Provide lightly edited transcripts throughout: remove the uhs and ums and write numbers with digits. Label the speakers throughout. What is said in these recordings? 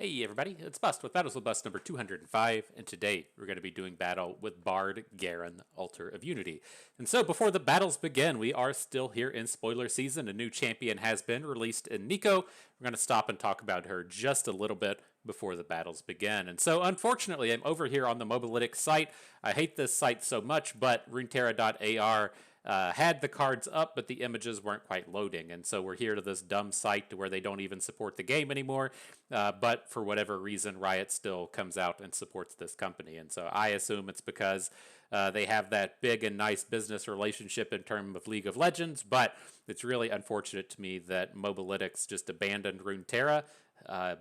Speaker 1: Hey everybody, it's Bust with Battles with Bust number 205, and today we're going to be doing battle with Bard Garen, Altar of Unity. And so before the battles begin, we are still here in spoiler season. A new champion has been released in Neeko. We're going to stop and talk about her just a little bit before the battles begin. And so unfortunately, I'm over here on the Mobalytics site. I hate this site so much, but runeterra.ar had the cards up, but the images weren't quite loading. And so we're here to this dumb site to where they don't even support the game anymore. But for whatever reason, Riot still comes out and supports this company. And so I assume it's because they have that big and nice business relationship in terms of League of Legends. But it's really unfortunate to me that Mobalytics just abandoned Runeterra.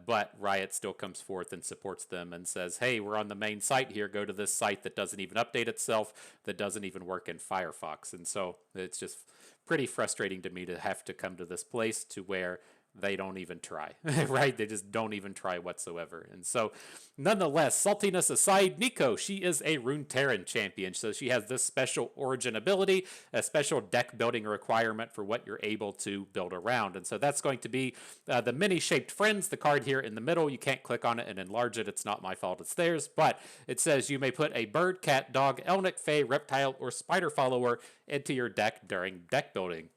Speaker 1: But Riot still comes forth and supports them and says, hey, we're on the main site here. Go to this site that doesn't even update itself, that doesn't even work in Firefox. And so it's just pretty frustrating to me to have to come to this place to where they don't even try, right? They just don't even try whatsoever. And so, nonetheless, saltiness aside, Neeko, she is a Runeterran champion. So she has this special origin ability, a special deck building requirement for what you're able to build around. And so that's going to be the many-shaped friends, the card here in the middle. You can't click on it and enlarge it. It's not my fault, it's theirs. But it says you may put a bird, cat, dog, elnic, fae, reptile, or spider follower into your deck during deck building.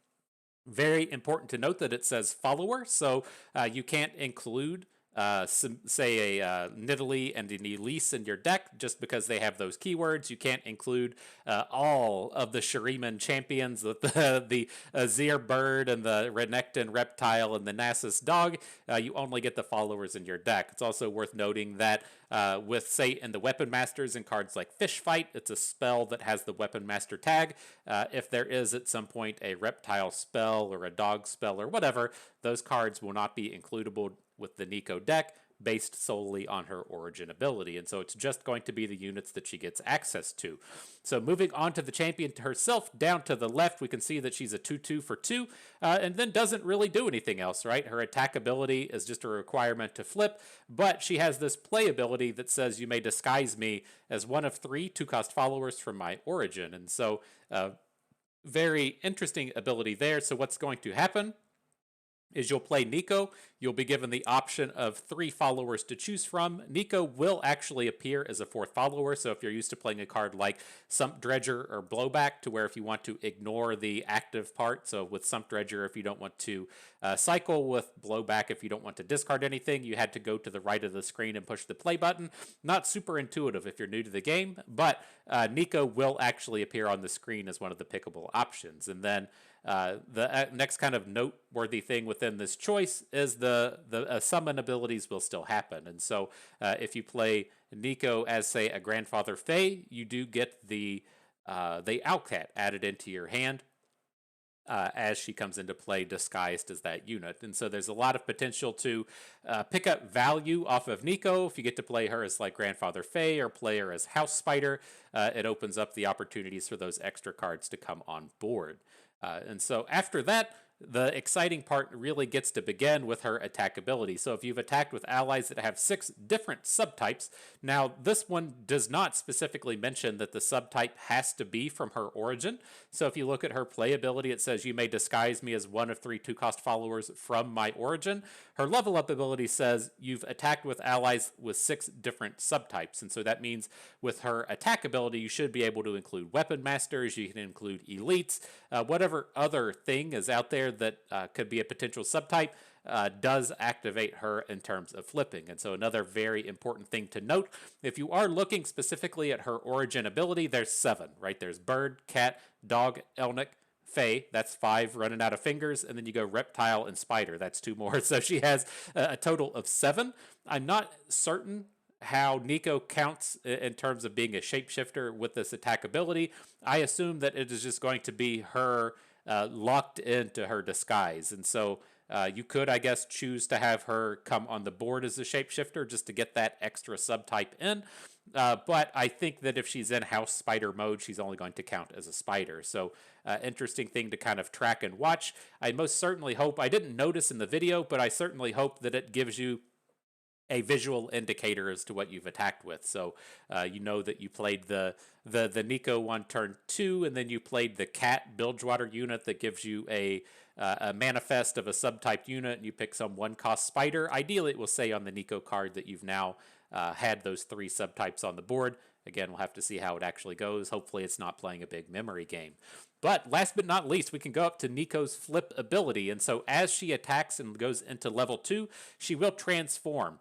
Speaker 1: Very important to note that it says follower, so you can't include, say, a Nidalee and an Elise in your deck just because they have those keywords. You can't include all of the Shuriman champions, the Azir bird and the Renekton reptile and the Nasus dog. You only get the followers in your deck. It's also worth noting that with, say, in the Weapon Masters and cards like Fish Fight, it's a spell that has the Weapon Master tag. If there is at some point a reptile spell or a dog spell or whatever, those cards will not be includable with the Neeko deck based solely on her origin ability. And so it's just going to be the units that she gets access to. So moving on to the champion herself, down to the left, we can see that she's a 2-2 for 2, and then doesn't really do anything else, right? Her attack ability is just a requirement to flip, but she has this play ability that says you may disguise me as one of 3 2-cost followers from my origin. And so very interesting ability there. So what's going to happen is you'll play Neeko. You'll be given the option of 3 followers to choose from. Neeko will actually appear as a 4th follower, so if you're used to playing a card like Sump Dredger or Blowback, to where if you want to ignore the active part, so with Sump Dredger, if you don't want to cycle, with Blowback, if you don't want to discard anything, you had to go to the right of the screen and push the play button. Not super intuitive if you're new to the game, but Neeko will actually appear on the screen as one of the pickable options. And then the next kind of noteworthy thing within this choice is the summon abilities will still happen. And so if you play Neeko as, say, a Grandfather Fae, you do get the Owlcat added into your hand as she comes into play disguised as that unit. And so there's a lot of potential to pick up value off of Neeko. If you get to play her as like Grandfather Fae or play her as House Spider, it opens up the opportunities for those extra cards to come on board. And so after that, the exciting part really gets to begin with her attack ability. So if you've attacked with allies that have 6 different subtypes, now this one does not specifically mention that the subtype has to be from her origin. So if you look at her play ability, it says you may disguise me as one of 3 2-cost followers from my origin. Her level up ability says you've attacked with allies with 6 different subtypes. And so that means with her attack ability, you should be able to include weapon masters, you can include elites, whatever other thing is out there that could be a potential subtype does activate her in terms of flipping. And so another very important thing to note, if you are looking specifically at her origin ability, there's 7, right? There's bird, cat, dog, elnic, fae, that's 5 running out of fingers, and then you go reptile and spider, that's 2 more. So she has a total of 7. I'm not certain how Neeko counts in terms of being a shapeshifter with this attack ability. I assume that it is just going to be her locked into her disguise. And so you could, I guess, choose to have her come on the board as a shapeshifter just to get that extra subtype in. But I think that if she's in House Spider mode, she's only going to count as a spider. So interesting thing to kind of track and watch. I most certainly hope, I didn't notice in the video, but I certainly hope that it gives you a visual indicator as to what you've attacked with. So you know that you played the the Neeko on turn 2, and then you played the Cat Bilgewater unit that gives you a manifest of a subtyped unit, and you pick some 1-cost spider. Ideally, it will say on the Neeko card that you've now had those 3 subtypes on the board. Again, we'll have to see how it actually goes. Hopefully, it's not playing a big memory game. But last but not least, we can go up to Neeko's flip ability. And so as she attacks and goes into level 2, she will transform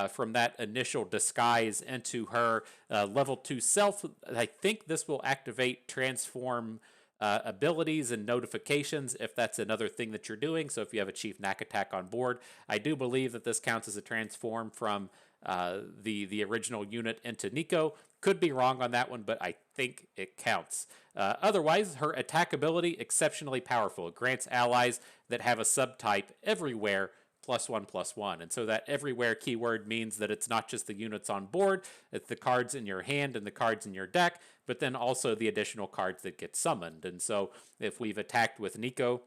Speaker 1: from that initial disguise into her level 2 self. I think this will activate transform abilities and notifications if that's another thing that you're doing. So if you have a Chief Knack attack on board, I do believe that this counts as a transform from the original unit into Neeko. Could be wrong on that one, but I think it counts. Otherwise, her attack ability, exceptionally powerful. It grants allies that have a subtype everywhere +1/+1. And so that everywhere keyword means that it's not just the units on board, it's the cards in your hand and the cards in your deck, but then also the additional cards that get summoned. And so if we've attacked with Neeko,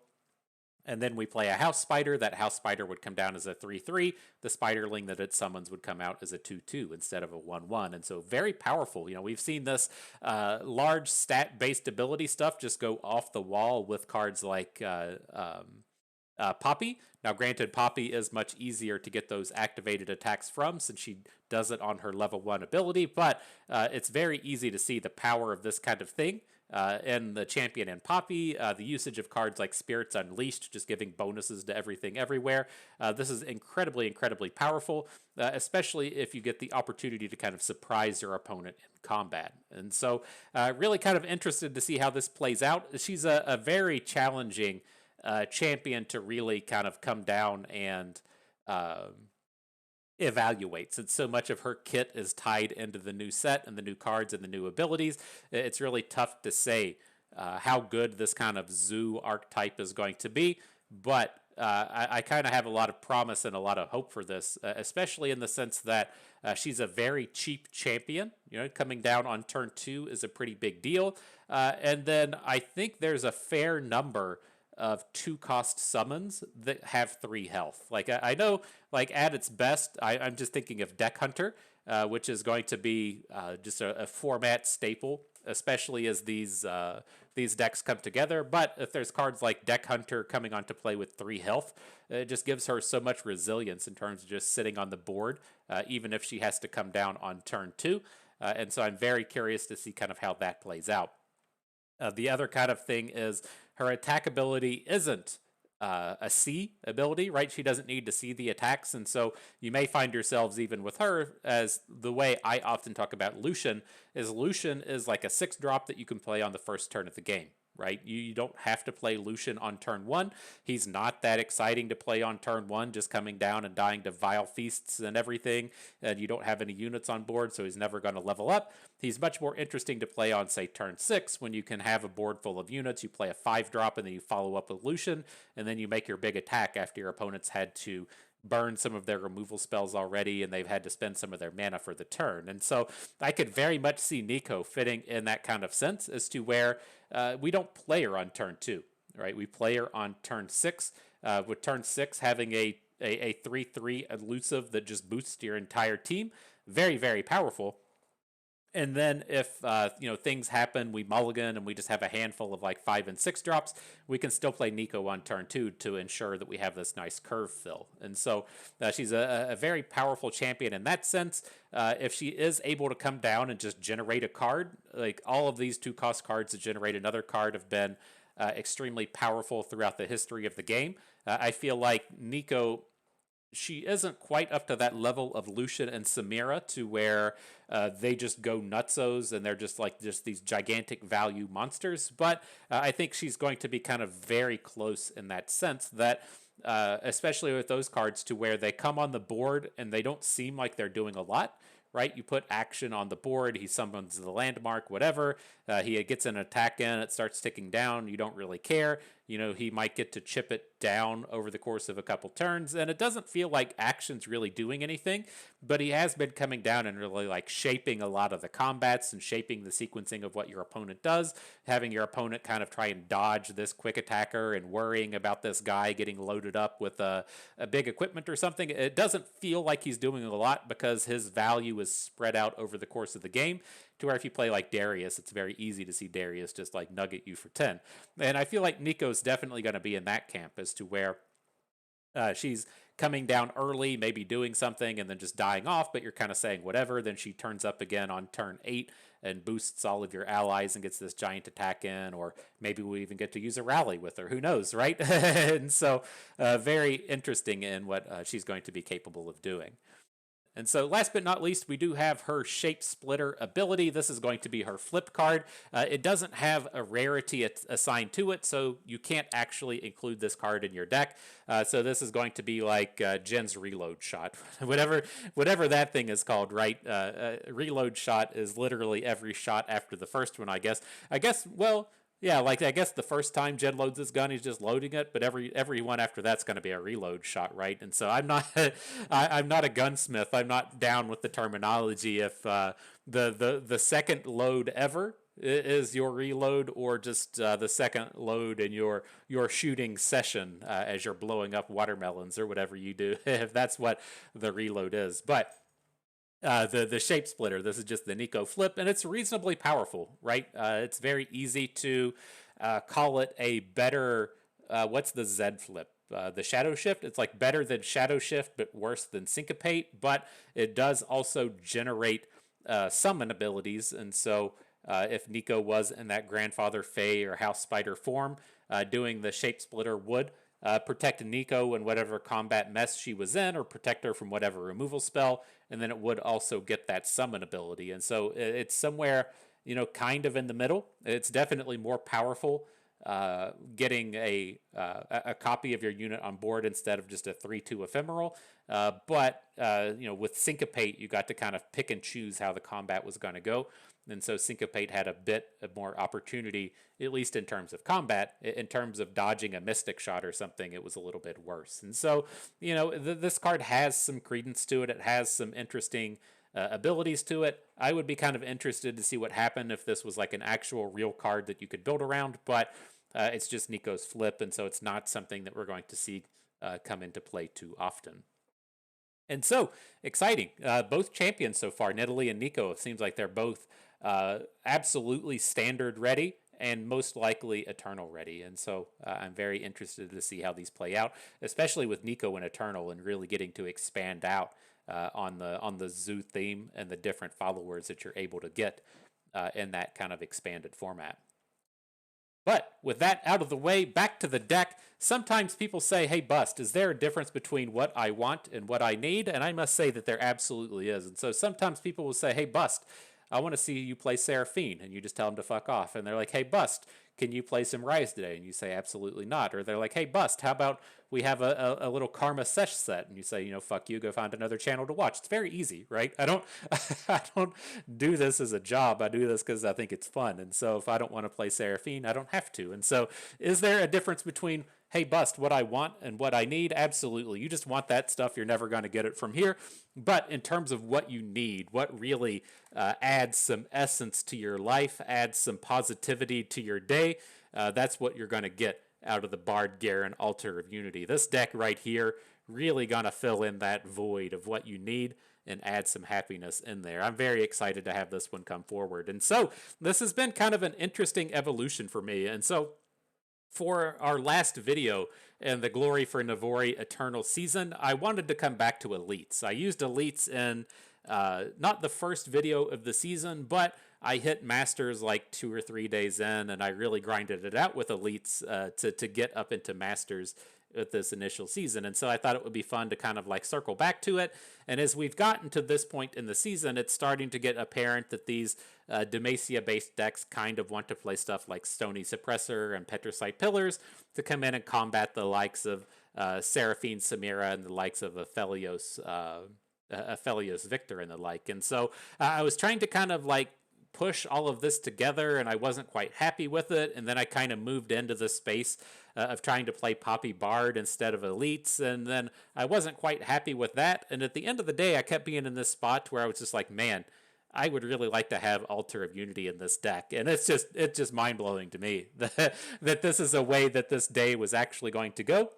Speaker 1: and then we play a house spider, that house spider would come down as a 3/3. The spiderling that it summons would come out as a 2/2 instead of a 1/1. And so very powerful. You know, we've seen this large stat-based ability stuff just go off the wall with cards like Poppy. Now, granted, Poppy is much easier to get those activated attacks from since she does it on her level 1 ability, but it's very easy to see the power of this kind of thing. In the champion and Poppy, the usage of cards like Spirits Unleashed, just giving bonuses to everything everywhere. This is incredibly, incredibly powerful, especially if you get the opportunity to kind of surprise your opponent in combat. And so really kind of interested to see how this plays out. She's a very challenging champion to really kind of come down and evaluate, since so much of her kit is tied into the new set and the new cards and the new abilities. It's really tough to say how good this kind of zoo archetype is going to be, but I kind of have a lot of promise and a lot of hope for this, especially in the sense that she's a very cheap champion. You know, coming down on turn 2 is a pretty big deal, and then I think there's a fair number of 2-cost summons that have 3 health. Like I know, like at its best, I'm just thinking of Deck Hunter, which is going to be just a format staple, especially as these decks come together. But if there's cards like Deck Hunter coming onto play with 3 health, it just gives her so much resilience in terms of just sitting on the board, even if she has to come down on turn 2. And so I'm very curious to see kind of how that plays out. The other kind of thing is her attack ability isn't a C ability, right? She doesn't need to see the attacks, and so you may find yourselves even with her, as the way I often talk about Lucian is like a 6-drop that you can play on the first turn of the game. Right? You don't have to play Lucian on turn 1. He's not that exciting to play on turn 1, just coming down and dying to Vile Feasts and everything, and you don't have any units on board, so he's never going to level up. He's much more interesting to play on, say, turn 6, when you can have a board full of units, you play a 5-drop, and then you follow up with Lucian, and then you make your big attack after your opponent's had to burn some of their removal spells already, and they've had to spend some of their mana for the turn. And so I could very much see Neeko fitting in that kind of sense, as to where we don't play her on turn 2, right? We play her on turn 6, with turn 6 having a 3/3 elusive that just boosts your entire team. Very, very powerful. And then if things happen, we mulligan and we just have a handful of like 5 and 6 drops, we can still play Neeko on turn 2 to ensure that we have this nice curve fill. And so she's a very powerful champion in that sense. If she is able to come down and just generate a card, like all of these 2-cost cards to generate another card have been extremely powerful throughout the history of the game. I feel like Neeko, she isn't quite up to that level of Lucian and Samira, to where they just go nutsos and they're just these gigantic value monsters. But I think she's going to be kind of very close in that sense, that especially with those cards, to where they come on the board and they don't seem like they're doing a lot. Right, you put action on the board, he summons the landmark, whatever, he gets an attack in, it starts ticking down, you don't really care. You know, he might get to chip it down over the course of a couple turns, and it doesn't feel like action's really doing anything, but he has been coming down and really like shaping a lot of the combats and shaping the sequencing of what your opponent does, having your opponent kind of try and dodge this quick attacker and worrying about this guy getting loaded up with a big equipment or something. It doesn't feel like he's doing a lot because his value is spread out over the course of the game, to where if you play like Darius, it's very easy to see Darius just like nugget you for 10. And I feel like Neeko's definitely going to be in that camp as to where she's coming down early, maybe doing something, and then just dying off, but you're kind of saying whatever. Then she turns up again on turn 8 and boosts all of your allies and gets this giant attack in, or maybe we even get to use a rally with her. Who knows, right? And so very interesting in what she's going to be capable of doing. And so last but not least, we do have her Shape Splitter ability. This is going to be her flip card. It doesn't have a rarity assigned to it, so you can't actually include this card in your deck. So this is going to be like Jen's Reload Shot. whatever that thing is called, right? Reload Shot is literally every shot after the first one, I guess. Well... yeah, like I guess the first time Jen loads his gun, he's just loading it, but every one after that's going to be a reload shot, right? And so I'm not I'm not a gunsmith. I'm not down with the terminology if the second load ever is your reload, or just the second load in your shooting session as you're blowing up watermelons or whatever you do, if that's what the reload is. But the Shape Splitter, this is just the Neeko flip, and it's reasonably powerful, right? It's very easy to call it a better, what's the Z flip? The Shadow Shift. It's like better than Shadow Shift, but worse than Syncopate, but it does also generate summon abilities, and so if Neeko was in that Grandfather Fae or House Spider form, doing the Shape Splitter would protect Neeko in whatever combat mess she was in, or protect her from whatever removal spell, and then it would also get that summon ability. And so it's somewhere, kind of in the middle. It's definitely more powerful getting a copy of your unit on board instead of just a 3/2 ephemeral. But with Syncopate, you got to kind of pick and choose how the combat was going to go. And so Syncopate had a bit of more opportunity, at least in terms of combat. In terms of dodging a Mystic Shot or something, it was a little bit worse. And so, this card has some credence to it. It has some interesting abilities to it. I would be kind of interested to see what happened if this was like an actual real card that you could build around, but it's just Neeko's flip, and so it's not something that we're going to see come into play too often. And so, exciting. Both champions so far, Nidalee and Neeko, it seems like they're both absolutely standard ready and most likely Eternal ready. And so I'm very interested to see how these play out, especially with Neeko and Eternal, and really getting to expand out on the Zoo theme and the different followers that you're able to get in that kind of expanded format. But with that out of the way, back to the deck. Sometimes people say, hey, Bust, is there a difference between what I want and what I need? And I must say that there absolutely is. And so sometimes people will say, hey, Bust, I want to see you play Seraphine, and you just tell them to fuck off. And they're like, hey, Bust, can you play some Rise today? And you say, absolutely not. Or they're like, hey, Bust, how about we have a little Karma Sesh set? And you say, fuck you, go find another channel to watch. It's very easy, right? I don't do this as a job. I do this because I think it's fun. And so if I don't want to play Seraphine, I don't have to. And so is there a difference between, hey, Bust, what I want and what I need? Absolutely. You just want that stuff. You're never going to get it from here. But in terms of what you need, what really adds some essence to your life, adds some positivity to your day, that's what you're going to get out of the Bard Garen Altar of Unity. This deck right here really going to fill in that void of what you need and add some happiness in there. I'm very excited to have this one come forward. And so this has been kind of an interesting evolution for me. And so for our last video in the Glory for Navori Eternal season, I wanted to come back to Elites. I used Elites in not the first video of the season, but I hit Masters like 2 or 3 days in, and I really grinded it out with Elites to get up into Masters with this initial season. And so I thought it would be fun to kind of like circle back to it. And as we've gotten to this point in the season, it's starting to get apparent that these Demacia-based decks kind of want to play stuff like Stony Suppressor and Petricite Pillars to come in and combat the likes of Seraphine Samira and the likes of Aphelios Viktor and the like. And so I was trying to kind of like push all of this together, and I wasn't quite happy with it. And then I kind of moved into the space of trying to play Poppy Bard instead of Elites, and then I wasn't quite happy with that. And at the end of the day, I kept being in this spot where I was just like, man, I would really like to have Altar of Unity in this deck. And it's just mind-blowing to me that this is a way that this day was actually going to go.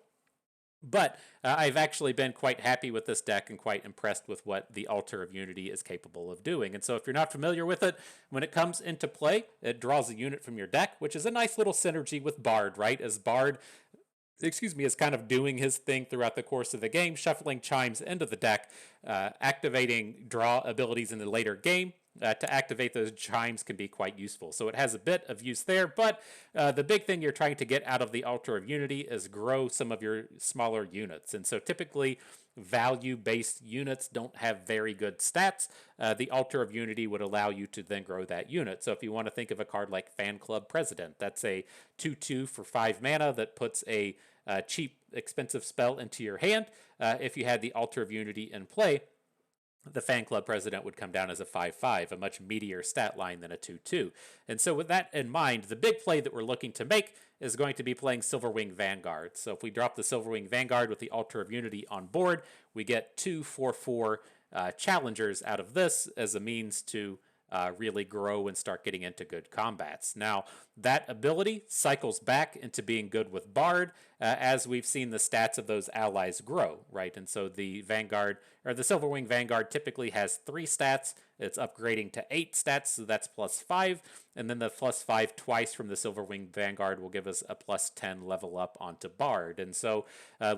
Speaker 1: But I've actually been quite happy with this deck and quite impressed with what the Altar of Unity is capable of doing. And so if you're not familiar with it, when it comes into play, it draws a unit from your deck, which is a nice little synergy with Bard, right? As Bard, is kind of doing his thing throughout the course of the game, shuffling chimes into the deck, activating draw abilities in the later game. To activate those chimes can be quite useful. So it has a bit of use there, but the big thing you're trying to get out of the Altar of Unity is grow some of your smaller units. And so typically value-based units don't have very good stats. The Altar of Unity would allow you to then grow that unit. So if you want to think of a card like Fan Club President, that's a 2/2 for 5 mana that puts a cheap, expensive spell into your hand. If you had the Altar of Unity in play, the Fan Club President would come down as a 5/5, a much meatier stat line than a 2/2. And so with that in mind, the big play that we're looking to make is going to be playing Silverwing Vanguard. So if we drop the Silverwing Vanguard with the Altar of Unity on board, we get 2 4/4 challengers out of this as a means to really grow and start getting into good combats. Now, that ability cycles back into being good with Bard as we've seen the stats of those allies grow, right? And so the Vanguard, or the Silverwing Vanguard, typically has 3 stats. It's upgrading to 8 stats, so that's +5. And then the +5 twice from the Silverwing Vanguard will give us a +10 level up onto Bard. And so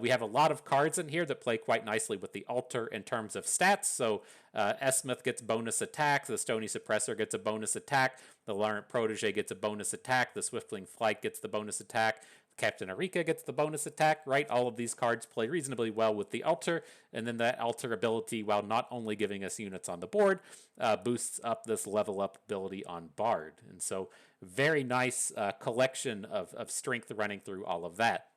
Speaker 1: we have a lot of cards in here that play quite nicely with the Altar in terms of stats. So Esmith gets bonus attack, the Stony Suppressor gets a bonus attack, the Laurent Protege gets a bonus attack, the Swiftling Flight gets the bonus attack, Captain Arika gets the bonus attack, right? All of these cards play reasonably well with the Altar, and then that Altar ability, while not only giving us units on the board, boosts up this level up ability on Bard. And so very nice collection of strength running through all of that.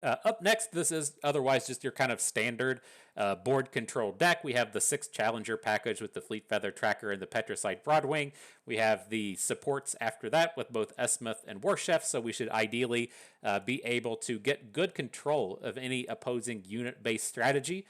Speaker 1: Up next, this is otherwise just your kind of standard board control deck. We have the 6 Challenger package with the Fleet Feather Tracker and the Petricite Broadwing. We have the supports after that with both Esmith and Warchef, so we should ideally be able to get good control of any opposing unit-based strategy,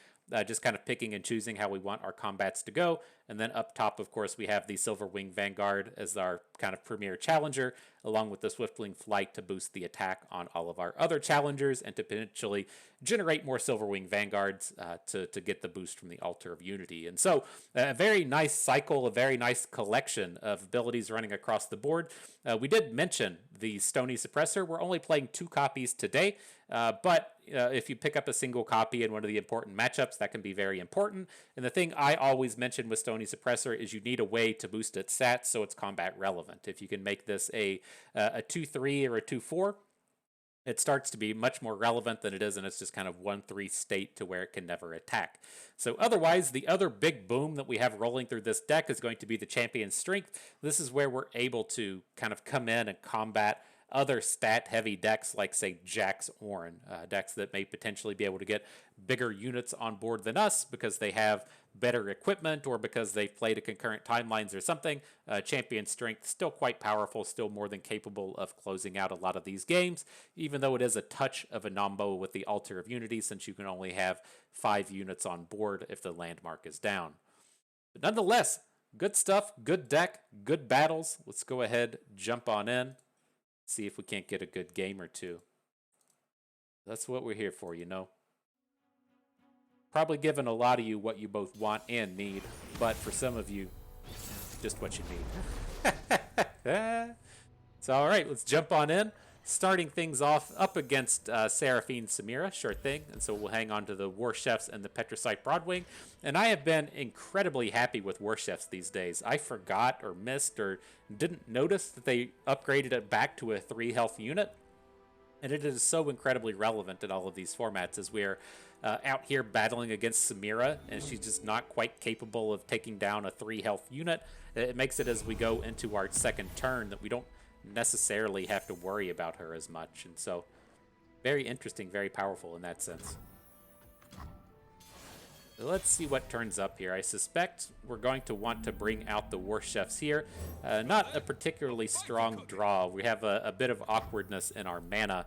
Speaker 1: just kind of picking and choosing how we want our combats to go. And then up top, of course, we have the Silverwing Vanguard as our kind of premier challenger, along with the Swiftling Flight to boost the attack on all of our other challengers and to potentially generate more Silverwing Vanguards to get the boost from the Altar of Unity. And so a very nice cycle, a very nice collection of abilities running across the board. We did mention the Stony Suppressor. We're only playing 2 copies today, but if you pick up a single copy in one of the important matchups, that can be very important. And the thing I always mention with Stony Suppressor is you need a way to boost its stats so it's combat relevant. If you can make this a 2/3 or a 2/4, it starts to be much more relevant than it is, and it's just kind of 1/3 state to where it can never attack. So otherwise, the other big boom that we have rolling through this deck is going to be the Champion's Strength. This is where we're able to kind of come in and combat other stat-heavy decks like, say, Jax Ornn, decks that may potentially be able to get bigger units on board than us because they have better equipment or because they've played a concurrent timelines or something. Champion Strength, still quite powerful, still more than capable of closing out a lot of these games, even though it is a touch of a nombo with the Altar of Unity since you can only have 5 units on board if the landmark is down. But nonetheless, good stuff, good deck, good battles. Let's go ahead, jump on in. See if we can't get a good game or two. That's what we're here for, you know. Probably giving a lot of you what you both want and need, but for some of you, just what you need. So, all right, let's jump on in. Starting things off up against Seraphine Samira, sure thing. And so we'll hang on to the Warchefs and the Petricite Broadwing. And I have been incredibly happy with Warchefs these days. I forgot or missed or didn't notice that they upgraded it back to a 3 health unit. And it is so incredibly relevant in all of these formats as we're out here battling against Samira, and she's just not quite capable of taking down a 3 health unit. It makes it as we go into our second turn that we don't necessarily have to worry about her as much. And so very interesting, very powerful in that sense. So let's see what turns up here. I suspect we're going to want to bring out the Warchefs here. Not a particularly strong draw. We have a bit of awkwardness in our mana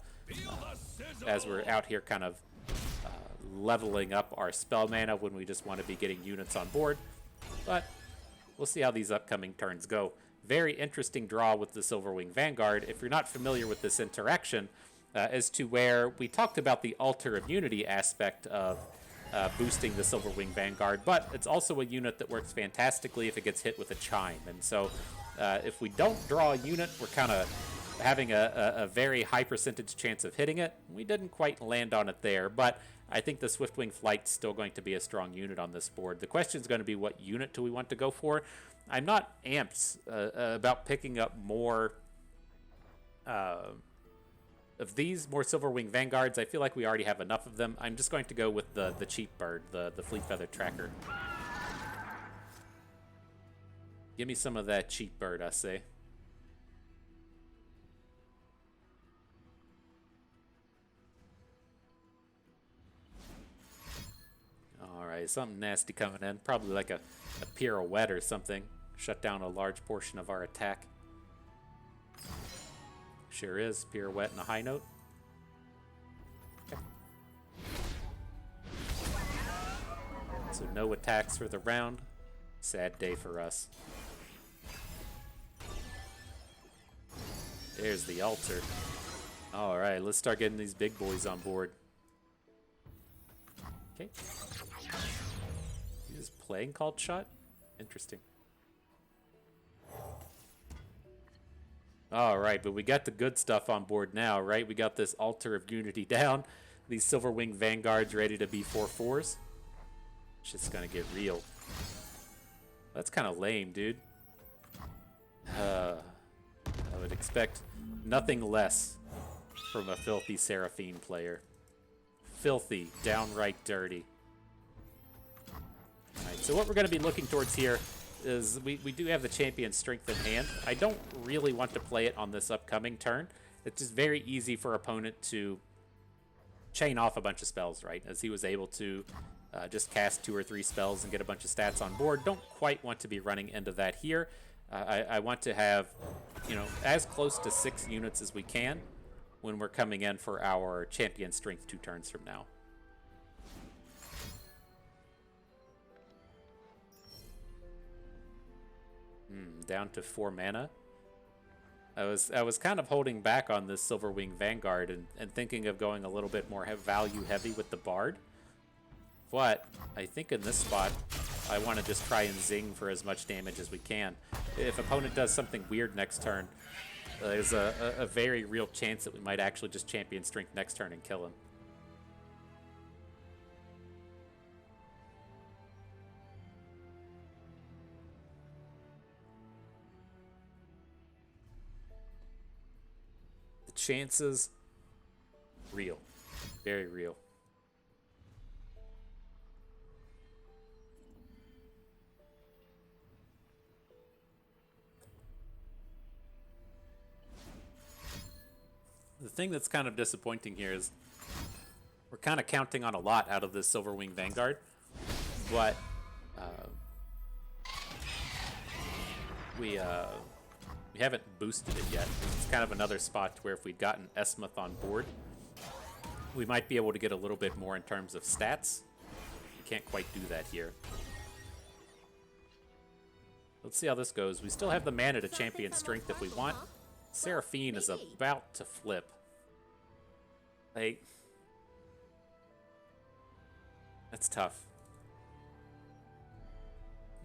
Speaker 1: as we're out here kind of leveling up our spell mana when we just want to be getting units on board. But we'll see how these upcoming turns go. Very interesting draw with the Silverwing Vanguard. If you're not familiar with this interaction, as to where we talked about the Altar of Unity aspect of boosting the Silverwing Vanguard, but it's also a unit that works fantastically if it gets hit with a Chime. And so if we don't draw a unit, we're kind of having a very high percentage chance of hitting it. We didn't quite land on it there, but I think the Swiftwing Flight's still going to be a strong unit on this board. The question is going to be, what unit do we want to go for? I'm not amped about picking up more of these, more Silverwing Vanguards. I feel like we already have enough of them. I'm just going to go with the cheap bird, the Fleet Feather Tracker. Give me some of that cheap bird, I say. Alright, something nasty coming in. Probably like a pirouette or something. Shut down a large portion of our attack. Sure is. Pirouette and a high note. Okay. So no attacks for the round. Sad day for us. There's the altar. Alright, let's start getting these big boys on board. Okay. He was playing Called Shot? Interesting. Alright, but we got the good stuff on board now, right? We got this Altar of Unity down. These Silverwing Vanguards ready to be 4/4s. It's just gonna get real. That's kind of lame, dude. I would expect nothing less from a filthy Seraphine player. Filthy, downright dirty. Alright, so what we're going to be looking towards here is we do have the champion strength in hand. I don't really want to play it on this upcoming turn. It's just very easy for opponent to chain off a bunch of spells, right? As he was able to just cast 2 or 3 spells and get a bunch of stats on board. Don't quite want to be running into that here. I want to have, you know, as close to 6 units as we can when we're coming in for our champion strength 2 turns from now. Down to 4 mana. I was kind of holding back on this Silverwing Vanguard and thinking of going a little bit more value heavy with the Bard. But I think in this spot, I want to just try and zing for as much damage as we can. If opponent does something weird next turn, there's a very real chance that we might actually just champion strength next turn and kill him. The chances, real. Very real. The thing that's kind of disappointing here is we're kind of counting on a lot out of this Silverwing Vanguard, but we haven't boosted it yet. It's kind of another spot where if we'd gotten Esmuth on board, we might be able to get a little bit more in terms of stats. We can't quite do that here. Let's see how this goes. We still have the mana to champion strength if we want. Seraphine is about to flip. Like, that's tough.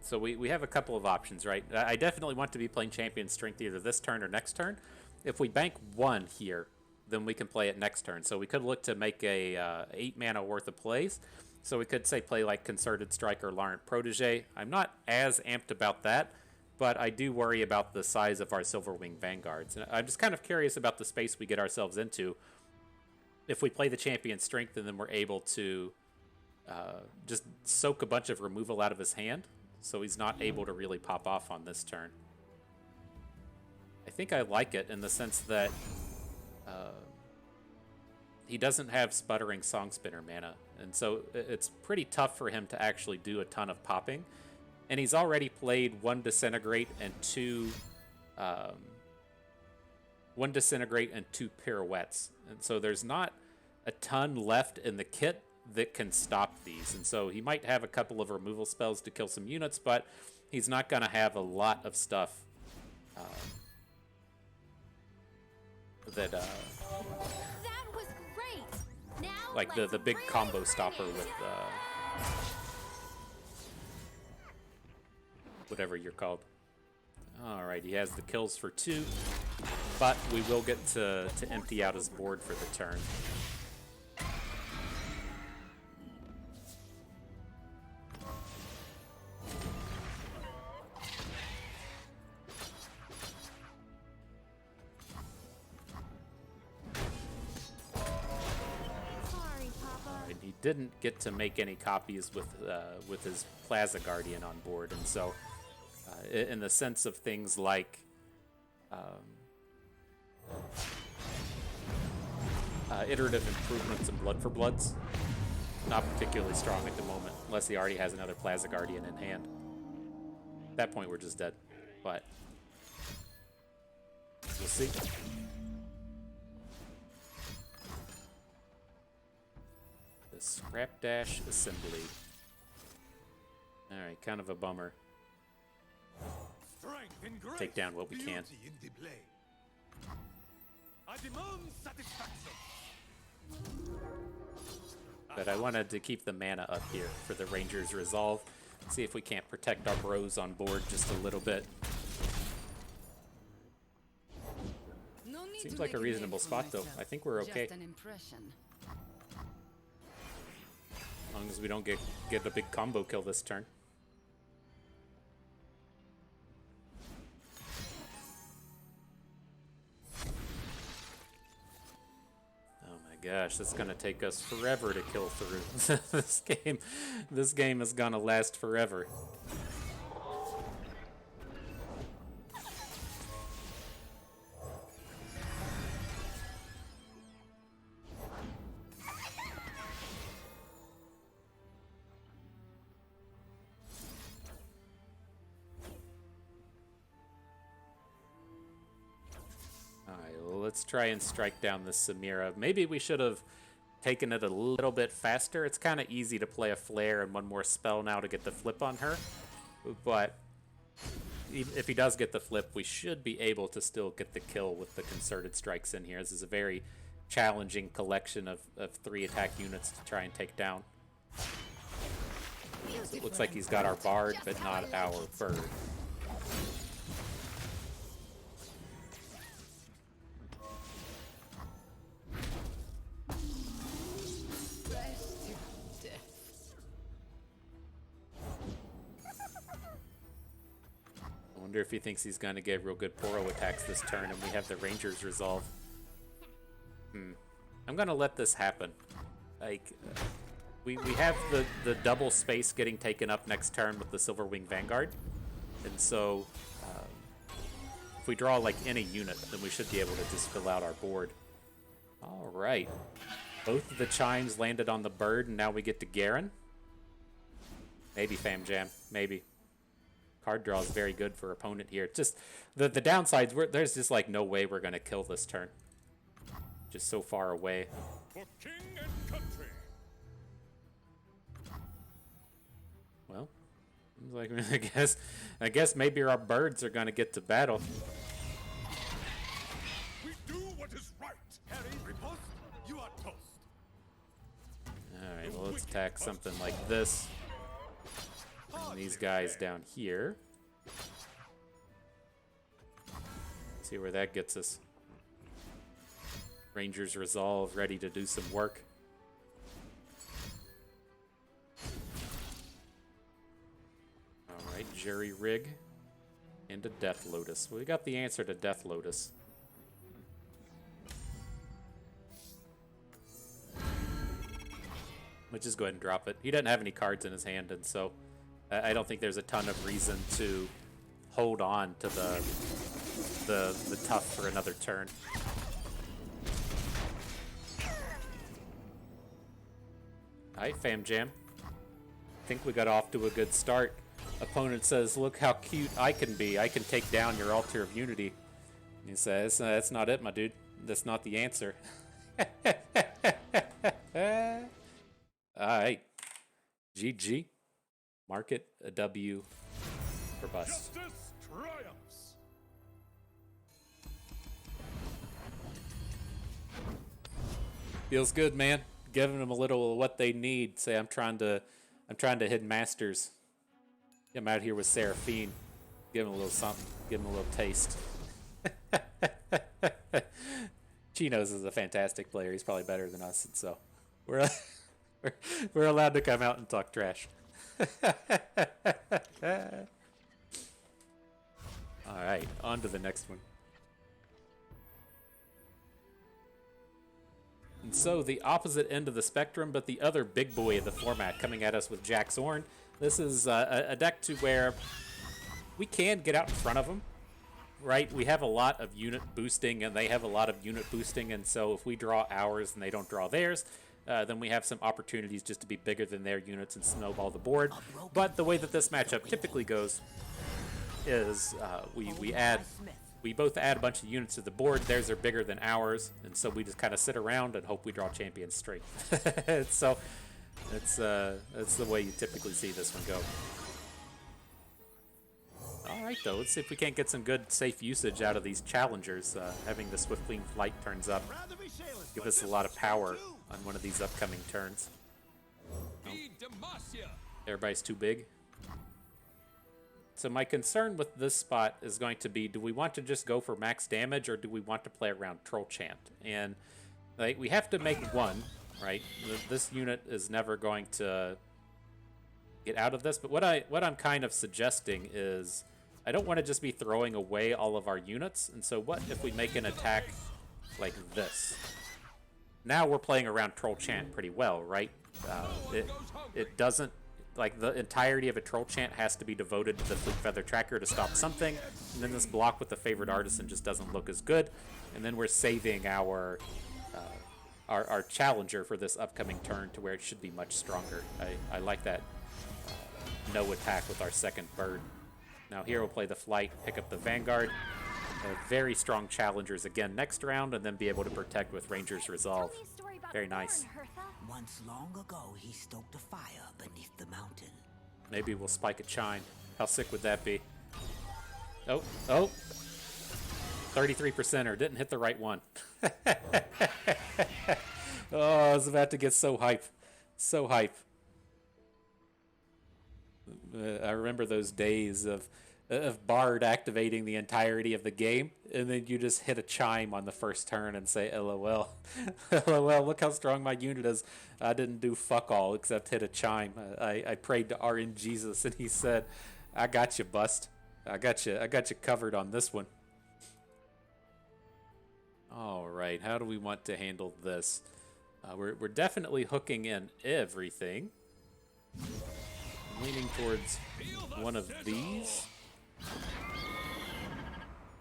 Speaker 1: So we have a couple of options, right? I definitely want to be playing champion strength either this turn or next turn. If we bank 1 here, then we can play it next turn. So we could look to make a 8 mana worth of plays. So we could, say, play like Concerted Strike or Laurent Protege. I'm not as amped about that, but I do worry about the size of our Silverwing Vanguards. And I'm just kind of curious about the space we get ourselves into if we play the champion strength and then we're able to just soak a bunch of removal out of his hand, so he's not able to really pop off on this turn. I think I like it in the sense that he doesn't have Sputtering Song Spinner mana, and so it's pretty tough for him to actually do a ton of popping. And he's already played 1 Disintegrate and 2 Pirouettes, and so there's not a ton left in the kit that can stop these. And so he might have a couple of removal spells to kill some units, but he's not going to have a lot of stuff that
Speaker 2: That was great. Now
Speaker 1: like the big combo stopper with whatever you're called. All right, he has the kills for 2, but we will get to empty out his board for the turn. He didn't get to make any copies with his Plaza Guardian on board, and so in the sense of things like iterative improvements and Blood for Bloods, not particularly strong at the moment, unless he already has another Plaza Guardian in hand. At that point, we're just dead, but we'll see. Scrap Dash Assembly. Alright, kind of a bummer. Take down what we can. But I wanted to keep the mana up here for the Ranger's Resolve. See if we can't protect our bros on board just a little bit. Seems like a reasonable spot though. I think we're okay. As long as we don't get a big combo kill this turn. Oh my gosh, that's gonna take us forever to kill through. This game is gonna last forever. Let's try and strike down this Samira. Maybe we should have taken it a little bit faster. It's kind of easy to play a flare and one more spell now to get the flip on her. But if he does get the flip, we should be able to still get the kill with the concerted strikes in here. This is a very challenging collection of 3 attack units to try and take down. So it looks like he's got our Bard, but not our Bird. I wonder if he thinks he's going to get real good Poro attacks this turn and we have the Ranger's Resolve. I'm going to let this happen. Like, we have the double space getting taken up next turn with the Silverwing Vanguard. And so, if we draw like any unit, then we should be able to just fill out our board. All right. Both of the chimes landed on the bird, and now we get to Garen. Maybe Fam Jam. Maybe. Card draw is very good for opponent here. Just the downsides, there's just like no way we're going to kill this turn. Just so far away.
Speaker 3: For king and country.
Speaker 1: Well, like I guess maybe our birds are going to get to battle.
Speaker 3: We do what is right. Harry, riposte, you are toast.
Speaker 1: All right, well, let's attack something like this. Bring these guys down here. See where that gets us. Ranger's Resolve, ready to do some work. Alright, Jury Rig. And a Death Lotus. Well, we got the answer to Death Lotus. Let's just go ahead and drop it. He doesn't have any cards in his hand, and so I don't think there's a ton of reason to hold on to the tough for another turn. Alright, Fam Jam. Think we got off to a good start. Opponent says, look how cute I can be. I can take down your Altar of Unity. He says, that's not it, my dude. That's not the answer. Alright. GG. Market a W for bust.
Speaker 3: Justice triumphs.
Speaker 1: Feels good, man. Giving them a little of what they need. Say, I'm trying to hit masters. I'm out here with Seraphine. Give him a little something. Give him a little taste. Chinos is a fantastic player. He's probably better than us, and so we're allowed to come out and talk trash. All right, on to the next one. And so the opposite end of the spectrum, but the other big boy of the format coming at us with Jax Ornn. This is a deck to where we can get out in front of them, right? We have a lot of unit boosting, and they have a lot of unit boosting, and so if we draw ours and they don't draw theirs, then we have some opportunities just to be bigger than their units and snowball the board. But the way that this matchup typically goes is we both add a bunch of units to the board. Theirs are bigger than ours, and so we just kind of sit around and hope we draw champions straight. So that's the way you typically see this one go. All right, though, let's see if we can't get some good safe usage out of these challengers. Having the Swiftwing Flight turns up, give us a lot of power on one of these upcoming turns. Oh. Everybody's too big. So my concern with this spot is going to be, do we want to just go for max damage, or do we want to play around Troll Chant? And like, we have to make one, right? This unit is never going to get out of this, but what I'm kind of suggesting is I don't want to just be throwing away all of our units, and so what if we make an attack like this? Now we're playing around Troll Chant pretty well, right? It doesn't, like, the entirety of a Troll Chant has to be devoted to the Fleet Feather Tracker to stop something, and then this block with the Favored Artisan just doesn't look as good, and then we're saving our challenger for this upcoming turn to where it should be much stronger. I like that no attack with our second bird. Now here we'll play the Flight, pick up the Vanguard. Very strong challengers again next round, and then be able to protect with Ranger's Resolve. Very nice.
Speaker 4: Once long ago, he stoked a fire beneath the mountain.
Speaker 1: Maybe we'll spike a Chime. How sick would that be? Oh. 33%er. Didn't hit the right one. Oh, I was about to get so hype. So hype. I remember those days of Bard activating the entirety of the game, and then you just hit a Chime on the first turn and say, LOL. LOL, look how strong my unit is. I didn't do fuck all except hit a Chime. I prayed to RN Jesus, and he said, I got you, bust. I got you covered on this one. All right, how do we want to handle this? We're definitely hooking in everything. I'm leaning towards one of these.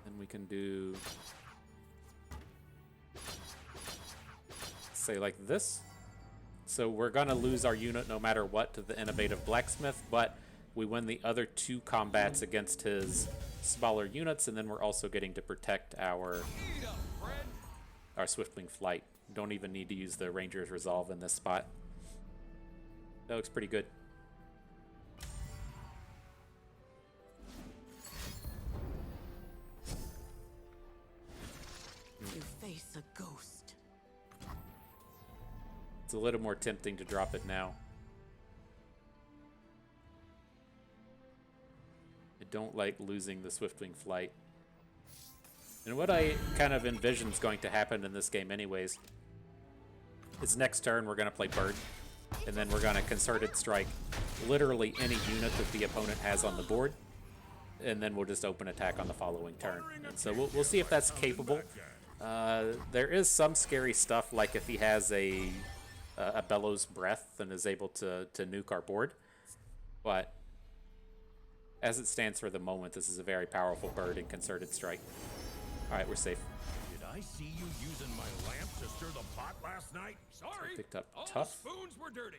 Speaker 1: And we can do, say, like this. So we're going to lose our unit no matter what to the Innovative Blacksmith, but we win the other two combats against his smaller units, and then we're also getting to protect our Swiftwing Flight. Don't even need to use the Ranger's Resolve in this spot. That looks pretty good.
Speaker 4: You face a ghost.
Speaker 1: It's a little more tempting to drop it now. I don't like losing the Swiftwing Flight. And what I kind of envision is going to happen in this game anyways is next turn we're going to play Bird, and then we're going to Concerted Strike literally any unit that the opponent has on the board, and then we'll just open attack on the following turn. And so we'll see if that's capable. There is some scary stuff, like if he has a Bellows Breath and is able to nuke our board. But as it stands for the moment, this is a very powerful Bird in Concerted Strike. All right, we're safe.
Speaker 3: Did I see you using my lamp to stir the pot last night? Sorry.
Speaker 1: So picked up
Speaker 3: all
Speaker 1: Tough.
Speaker 3: the spoons were dirty.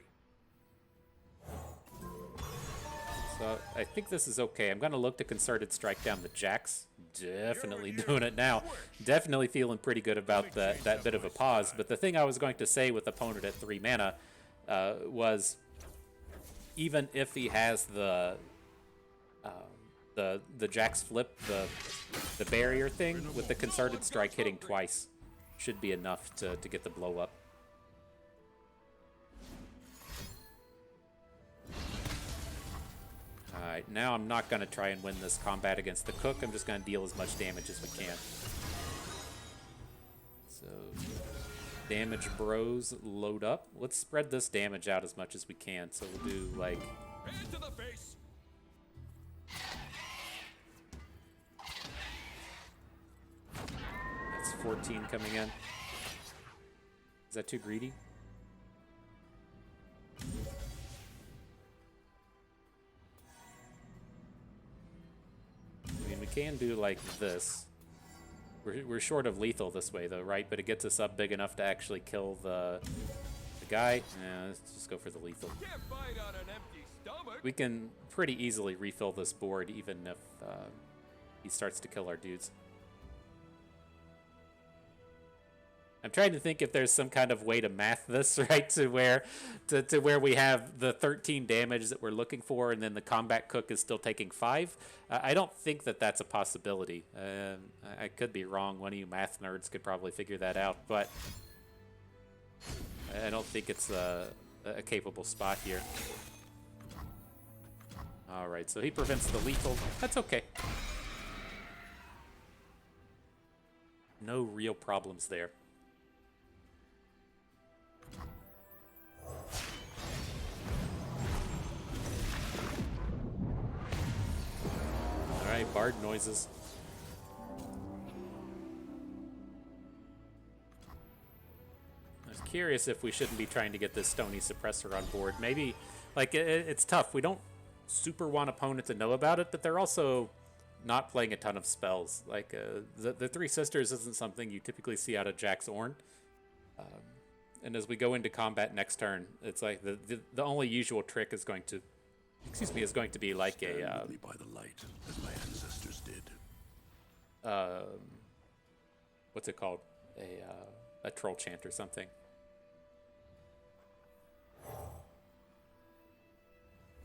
Speaker 1: So I think this is okay. I'm going to look to Concerted Strike down the Jax. Definitely doing it now. Definitely feeling pretty good about that bit of a pause. But the thing I was going to say with opponent at 3 mana was, even if he has the Jax flip, the barrier thing, with the Concerted Strike hitting twice should be enough to get the blow up. Alright, now I'm not going to try and win this combat against the Cook. I'm just going to deal as much damage as we can. So, damage bros load up. Let's spread this damage out as much as we can. So we'll do like...
Speaker 3: Hand to the face.
Speaker 1: That's 14 coming in. Is that too greedy? I mean, we can do like this. We're short of lethal this way, though, right? But it gets us up big enough to actually kill the guy. Yeah, let's just go for the lethal.
Speaker 3: Can't fight on an empty stomach.
Speaker 1: We can pretty easily refill this board, even if he starts to kill our dudes. I'm trying to think if there's some kind of way to math this, right, to where we have the 13 damage that we're looking for, and then the combat cook is still taking 5. I don't think that that's a possibility. I could be wrong. One of you math nerds could probably figure that out, but I don't think it's a capable spot here. All right, so he prevents the lethal. That's okay. No real problems there. Alright, bard noises. I was curious if we shouldn't be trying to get this Stony Suppressor on board. Maybe, like, it's tough. We don't super want opponent to know about it, but they're also not playing a ton of spells. Like, the Three Sisters isn't something you typically see out of Jax Ornn. And as we go into combat next turn, it's like the only usual trick is going to... Excuse me, is going to be like a...
Speaker 3: by the light, as my ancestors did.
Speaker 1: What's it called? A troll chant or something.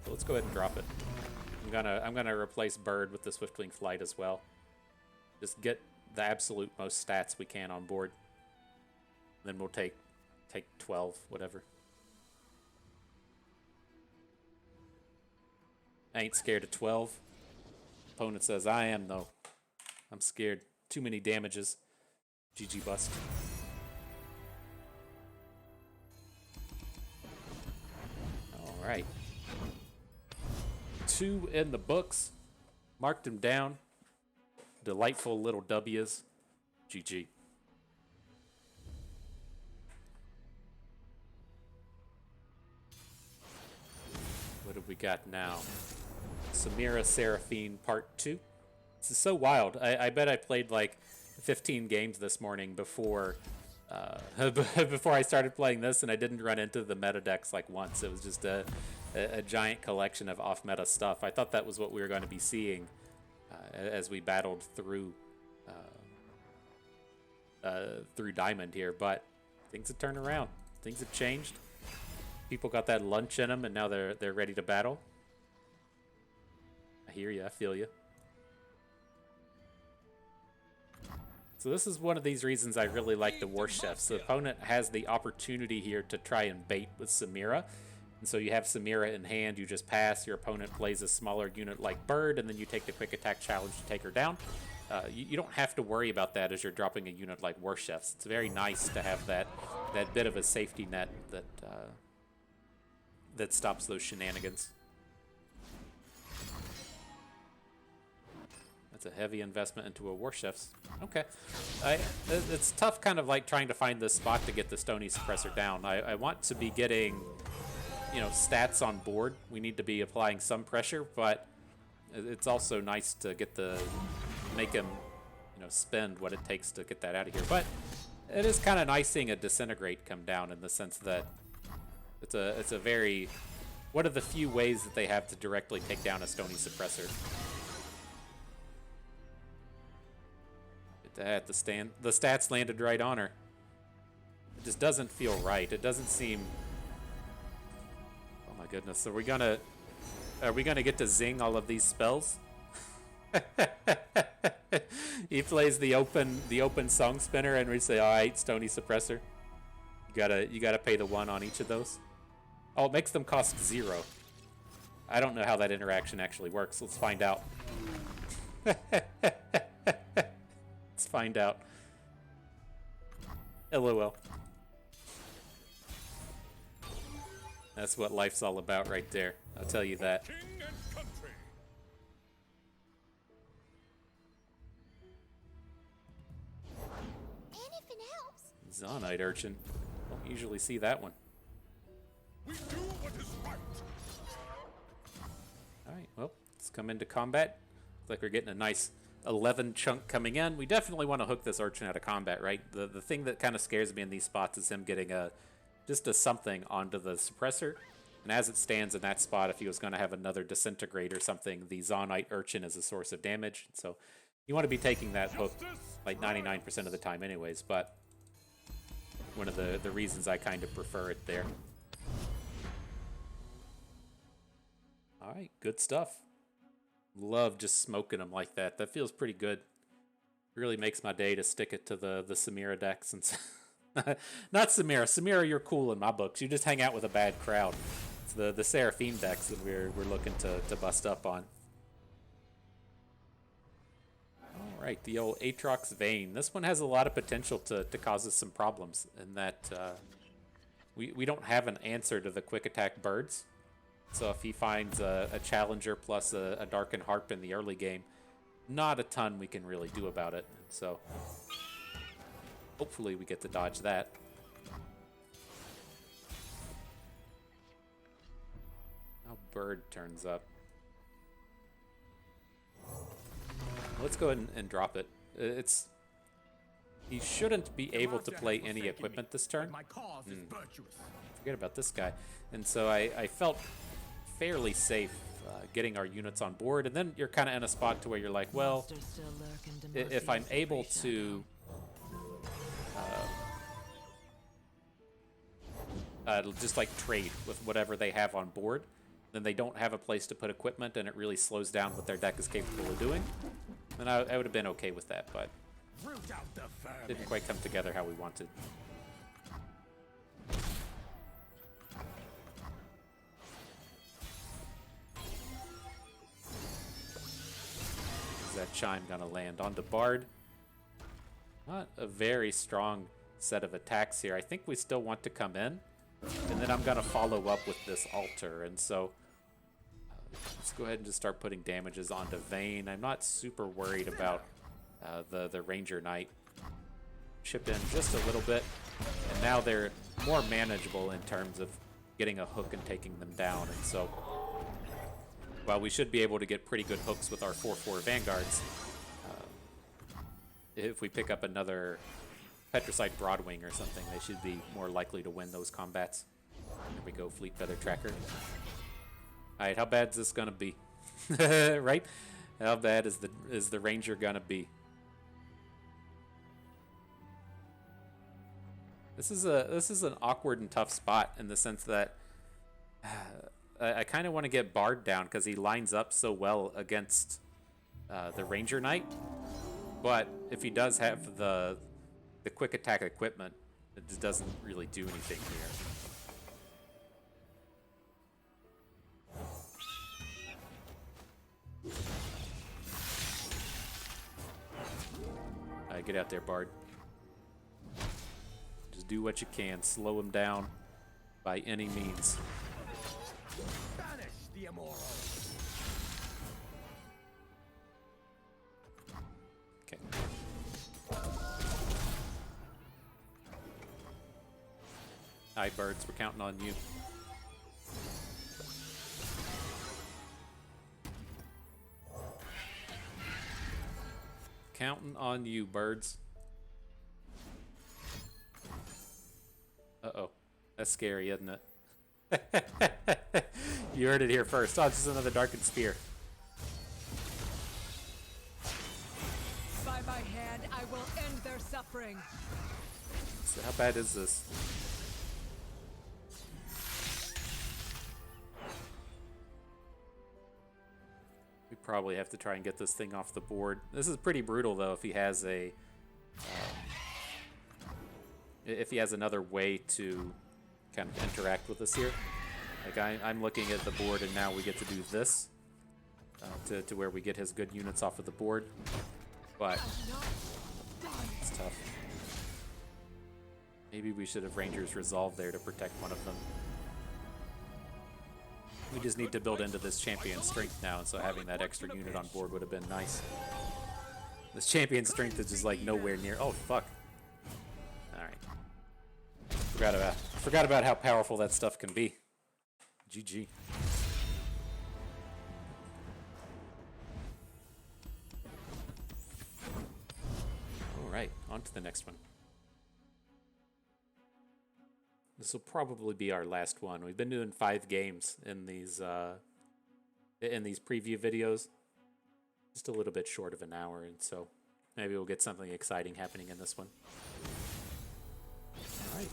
Speaker 1: So let's go ahead and drop it. I'm gonna replace Bird with the Swiftwing Flight as well. Just get the absolute most stats we can on board. Then we'll take 12, whatever. I ain't scared of 12. Opponent says I am, though. I'm scared. Too many damages. GG bust. Alright. 2 in the books. Marked them down. Delightful little W's. GG. What have we got now? Samira Seraphine Part 2. This is so wild. I bet I played like 15 games this morning before before I started playing this, and I didn't run into the meta decks like once. It was just a giant collection of off-meta stuff. I thought that was what we were going to be seeing as we battled through Diamond here, but things have turned around. Things have changed. People got that lunch in them, and now they're ready to battle. I hear you. I feel you. So this is one of these reasons I really like the War Chefs. The opponent has the opportunity here to try and bait with Samira. And so you have Samira in hand, you just pass, your opponent plays a smaller unit like Bird, and then you take the quick attack challenge to take her down. You don't have to worry about that as you're dropping a unit like War Chefs. It's very nice to have that bit of a safety net that stops those shenanigans. That's a heavy investment into a War Chefs. Okay. It's tough kind of like trying to find this spot to get the Stony Suppressor down. I want to be getting, stats on board. We need to be applying some pressure, but it's also nice to make him, spend what it takes to get that out of here. But it is kind of nice seeing a Disintegrate come down in the sense that it's a very, one of the few ways that they have to directly take down a Stony Suppressor. At the stats landed right on her. It just doesn't feel right. It doesn't seem... Oh my goodness. Are we gonna get to zing all of these spells? He plays the open song spinner, and we say, all right, Stony Suppressor. You gotta pay the 1 on each of those. Oh, it makes them cost 0. I don't know how that interaction actually works. Let's find out. Let's find out. LOL. That's what life's all about right there. I'll tell you that.
Speaker 3: King and country.
Speaker 2: Anything helps.
Speaker 1: Zonite urchin. Don't usually see that one.
Speaker 3: We do what is right.
Speaker 1: Alright, well, let's come into combat. Looks like we're getting a nice 11 chunk coming in. We definitely want to hook this urchin out of combat, right? The thing that kind of scares me in these spots is him getting just a something onto the suppressor. And as it stands in that spot, if he was going to have another disintegrate or something, the Zonite urchin is a source of damage. So you want to be taking that hook like 99% of the time anyways, but one of the reasons I kind of prefer it there. Alright, good stuff. Love just smoking them like that. That feels pretty good. Really makes my day to stick it to the Samira deck. Since not Samira. Samira, you're cool in my books. You just hang out with a bad crowd. It's the Seraphine decks that we're looking to bust up on. Alright, the old Aatrox Vayne. This one has a lot of potential to cause us some problems in that we don't have an answer to the quick attack birds. So if he finds a challenger plus a Darken Harp in the early game, not a ton we can really do about it. So hopefully we get to dodge that. Now bird turns up. Let's go ahead and drop it. He shouldn't be able to play any equipment this turn.
Speaker 3: My cause is virtuous.
Speaker 1: Forget about this guy. And so I felt fairly safe getting our units on board, and then you're kind of in a spot to where you're like, well, if I'm able to just like trade with whatever they have on board, then they don't have a place to put equipment and it really slows down what their deck is capable of doing, then I would have been okay with that, but
Speaker 3: Root out the vermin.
Speaker 1: didn't quite come together how we wanted. That chime gonna land onto Bard. Not a very strong set of attacks here. I think we still want to come in, and then I'm gonna follow up with this altar. And so let's go ahead and just start putting damages onto Vayne. I'm not super worried about the Ranger Knight. Chip in just a little bit, and now they're more manageable in terms of getting a hook and taking them down. And so while we should be able to get pretty good hooks with our 4/4 Vanguards, if we pick up another Petricite Broadwing or something, they should be more likely to win those combats. There we go, Fleet Feather Tracker. Alright, how bad is this gonna be? Right? How bad is the Ranger gonna be? This is an awkward and tough spot in the sense that I kind of want to get Bard down because he lines up so well against the Ranger Knight. But if he does have the quick attack equipment, it just doesn't really do anything here. Alright, get out there, Bard. Just do what you can. Slow him down by any means.
Speaker 3: Banish the immoral.
Speaker 1: Okay. Hi, birds. We're counting on you. Counting on you, birds. Uh-oh. That's scary, isn't it? You heard it here first. Oh, it's just another Darkened Spear.
Speaker 5: By my hand, I will end their suffering.
Speaker 1: So how bad is this? We probably have to try and get this thing off the board. This is pretty brutal, though, if he has a... if he has another way to kind of interact with us here. Like I'm looking at the board, and now we get to do this to where we get his good units off of the board. But it's tough. Maybe we should have Rangers Resolve there to protect one of them. We just need to build into this champion strength now, and so having that extra unit on board would have been nice. This champion strength is just like nowhere near. Oh fuck! All right, forgot about how powerful that stuff can be. GG. All right, on to the next one. This will probably be our last one. We've been doing 5 games in these preview videos. Just a little bit short of an hour, and so maybe we'll get something exciting happening in this one. All right.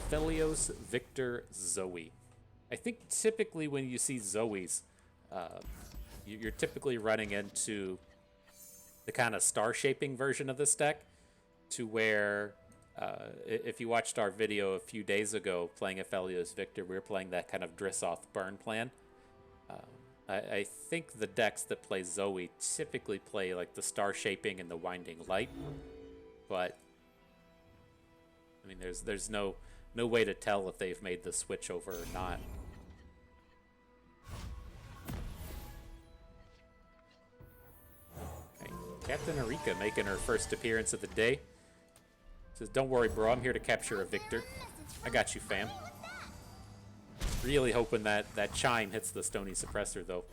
Speaker 1: Aphelios Viktor Zoe. I think typically when you see Zoes, you're typically running into the kind of star-shaping version of this deck, to where if you watched our video a few days ago playing Aphelios Viktor, we were playing that kind of Drissoth burn plan. I think the decks that play Zoe typically play like the star shaping and the winding light, but I mean there's no way to tell if they've made the switch over or not. Okay. Captain Erika making her first appearance of the day. Says, "Don't worry, bro. I'm here to capture a Victor. I got you, fam." Really hoping that chime hits the Stony Suppressor, though.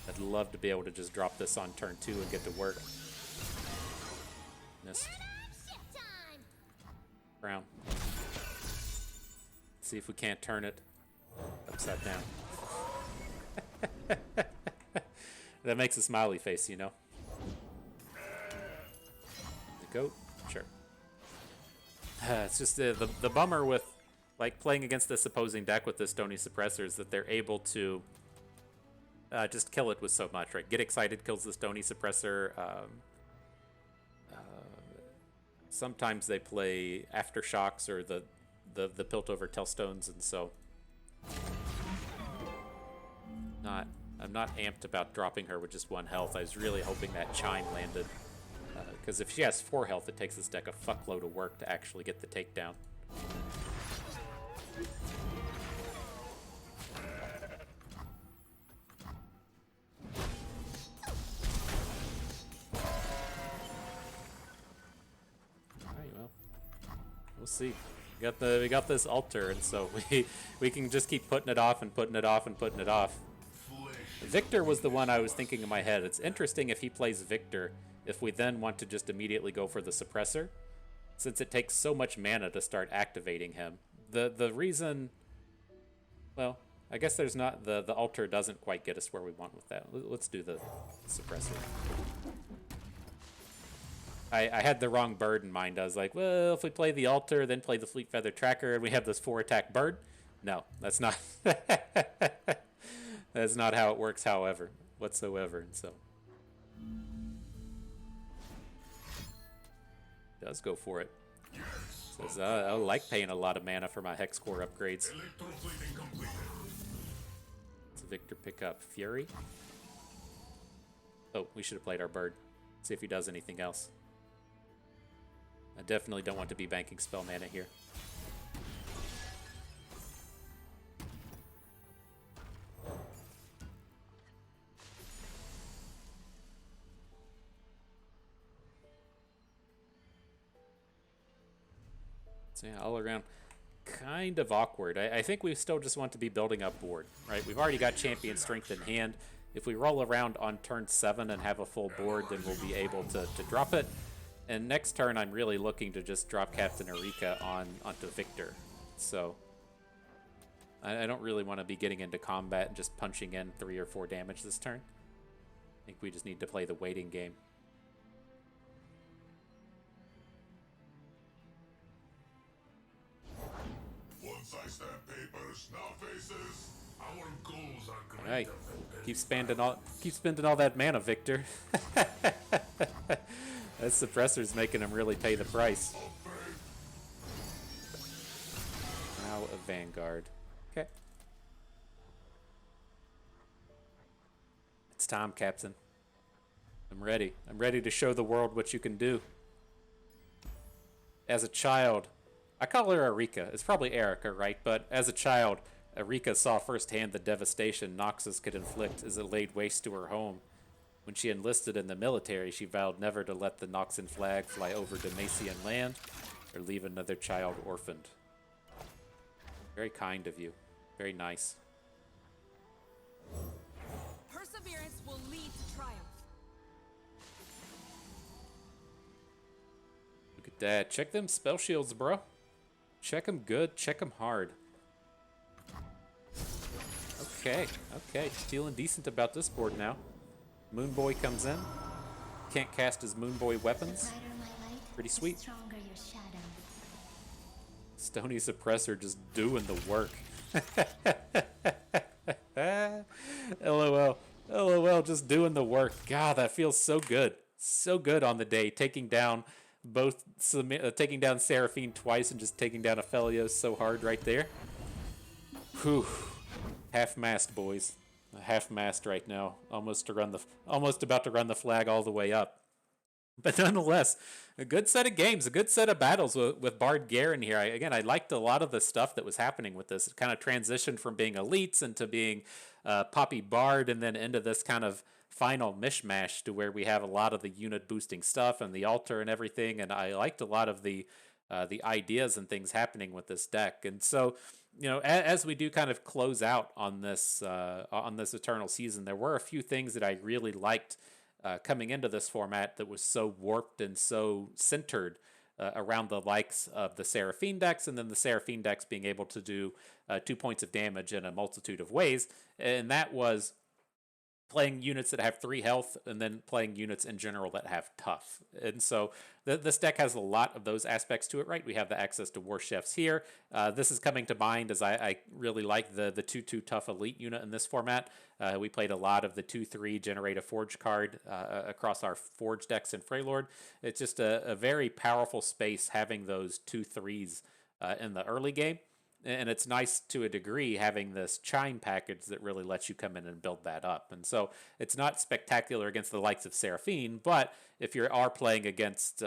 Speaker 1: I'd love to be able to just drop this on turn 2 and get to work. Missed. Brown. See if we can't turn it upside down. That makes a smiley face, you know. The goat? Sure. It's just the bummer with like playing against this opposing deck with the Stony Suppressor is that they're able to just kill it with so much, right? Get Excited kills the Stony Suppressor. Sometimes they play Aftershocks or the Piltover Telstones, and so I'm not amped about dropping her with just 1 health. I was really hoping that chime landed, because if she has 4 health, it takes this deck a fuckload of work to actually get the takedown. Alright, well, we'll see. We got this altar, and so we can just keep putting it off and putting it off and putting it off. Victor was the one I was thinking in my head. It's interesting if he plays Victor, if we then want to just immediately go for the suppressor, since it takes so much mana to start activating him. The reason, well, I guess there's not, the altar doesn't quite get us where we want with that. Let's do the suppressor. I had the wrong bird in mind. I was like, well, if we play the altar, then play the Fleet Feather Tracker, and we have this 4-attack bird. No, that's not. That's not how it works, however, whatsoever. And so does go for it. Says, I like paying a lot of mana for my Hex Core upgrades. It's a Victor pick up Fury. Oh, we should have played our bird. See if he does anything else. I definitely don't want to be banking spell mana here. So yeah, all around kind of awkward. I think we still just want to be building up board, right? We've already got champion strength in hand. If we roll around on turn 7 and have a full board, then we'll be able to drop it. And next turn, I'm really looking to just drop Captain Erika onto Victor. So I don't really want to be getting into combat and just punching in 3 or 4 damage this turn. I think we just need to play the waiting game.
Speaker 3: Once I stamp papers, now faces. Our goals are great.
Speaker 1: All right, keep spending all that mana, Victor. That suppressor's making him really pay the price. Now a Vanguard. Okay. time, Captain. I'm ready. I'm ready to show the world what you can do. As a child, I call her Erika. It's probably Erica, right? But as a child, Erika saw firsthand the devastation Noxus could inflict as it laid waste to her home. When she enlisted in the military, she vowed never to let the Noxian flag fly over Demacian land or leave another child orphaned. Very kind of you. Very nice.
Speaker 5: Perseverance will lead to triumph.
Speaker 1: Look at that. Check them spell shields, bro. Check them good. Check them hard. Okay. Okay. Feeling decent about this board now. Moon Boy comes in. Can't cast his Moon Boy weapons. Pretty sweet. Stony Suppressor just doing the work. LOL. LOL, just doing the work. God, that feels so good. So good on the day. Taking down taking down Seraphine twice and just taking down Aphelios so hard right there. Whew. Half-mast, boys. Half-mast right now. Almost about to run the flag all the way up. But nonetheless, a good set of games, a good set of battles with Bard Garen here. I liked a lot of the stuff that was happening with this. It kind of transitioned from being elites into being Poppy Bard, and then into this kind of final mishmash to where we have a lot of the unit boosting stuff and the altar and everything. And I liked a lot of the ideas and things happening with this deck. And so, you know, as we do kind of close out on this Eternal season, there were a few things that I really liked coming into this format that was so warped and so centered around the likes of the Seraphine decks, and then the Seraphine decks being able to do 2 points of damage in a multitude of ways. And that was playing units that have 3 health, and then playing units in general that have tough. And so this deck has a lot of those aspects to it, right? We have the access to War Chefs here. This is coming to mind as I really like the 2/2 tough elite unit in this format. We played a lot of the 2/3 generate a forge card across our forge decks in Freylord. It's just a very powerful space having those 2/3s in the early game. And it's nice to a degree having this chime package that really lets you come in and build that up. And so it's not spectacular against the likes of Seraphine, but if you are playing against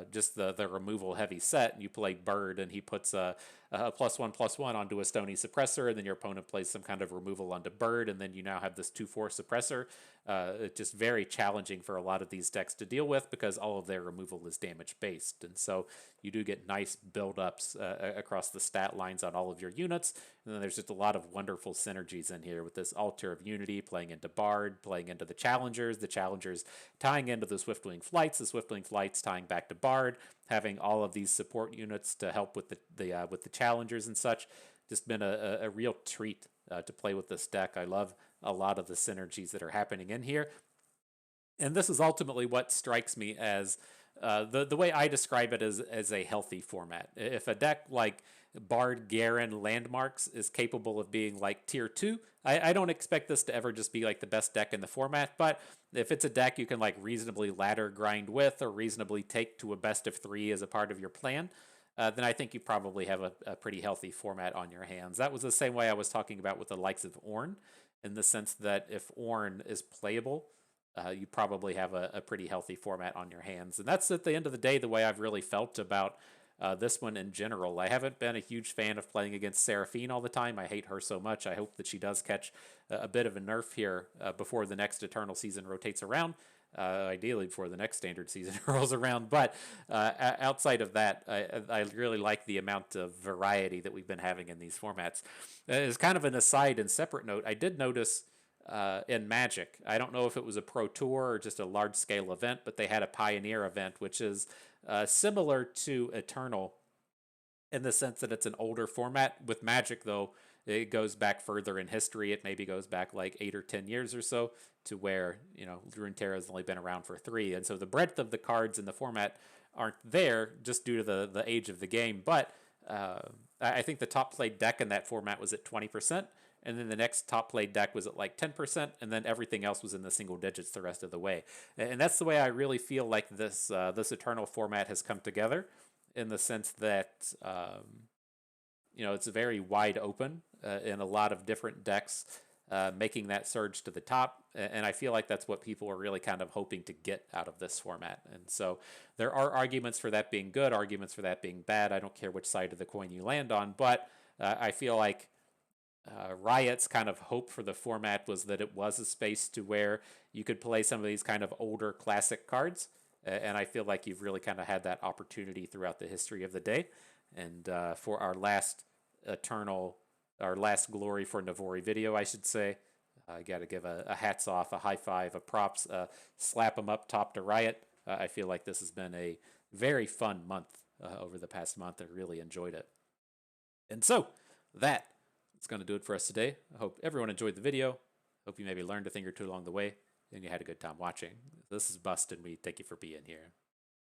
Speaker 1: just the removal heavy set, and you play Bird and he puts a +1/+1 onto a Stony Suppressor, and then your opponent plays some kind of removal onto Bird, and then you now have this 2/4 Suppressor. It's just very challenging for a lot of these decks to deal with because all of their removal is damage based. And so you do get nice build-ups across the stat lines on all of your units. And then there's just a lot of wonderful synergies in here with this Altar of Unity playing into Bard, playing into the Challengers tying into the Swiftwing Flights, the Swiftwing Flights tying back to Bard, having all of these support units to help with the Challengers and such. Just been a real treat to play with this deck. I love a lot of the synergies that are happening in here. And this is ultimately what strikes me as the way I describe it as a healthy format. If a deck like Bard Garen Landmarks is capable of being like tier 2, I don't expect this to ever just be like the best deck in the format, but if it's a deck you can like reasonably ladder grind with or reasonably take to a best of 3 as a part of your plan, then I think you probably have a pretty healthy format on your hands. That was the same way I was talking about with the likes of Ornn, in the sense that if Ornn is playable, you probably have a pretty healthy format on your hands. And that's at the end of the day the way I've really felt about this one in general. I haven't been a huge fan of playing against Seraphine all the time. I hate her so much. I hope that she does catch a bit of a nerf here before the next Eternal season rotates around. Ideally before the next standard season rolls around. But outside of that, I really like the amount of variety that we've been having in these formats. As kind of an aside and separate note, I did notice in Magic, I don't know if it was a Pro Tour or just a large-scale event, but they had a Pioneer event, which is similar to Eternal in the sense that it's an older format. With Magic, though, it goes back further in history. It maybe goes back like 8 or 10 years or so, to where, you know, Runeterra has only been around for 3. And so the breadth of the cards in the format aren't there just due to the age of the game. But I think the top played deck in that format was at 20%. And then the next top played deck was at like 10%. And then everything else was in the single digits the rest of the way. And that's the way I really feel like this Eternal format has come together, in the sense that, you know, it's very wide open in a lot of different decks making that surge to the top. And I feel like that's what people are really kind of hoping to get out of this format. And so there are arguments for that being good, arguments for that being bad. I don't care which side of the coin you land on, but I feel like Riot's kind of hope for the format was that it was a space to where you could play some of these kind of older classic cards. And I feel like you've really kind of had that opportunity throughout the history of the day. And for our last glory for Navori video, I should say, I got to give a hats off, a high five, a props, slap them up top to Riot. I feel like this has been a very fun month over the past month. I really enjoyed it. And so that's going to do it for us today. I hope everyone enjoyed the video. Hope you maybe learned a thing or two along the way and you had a good time watching. This is Bust, and we thank you for being here.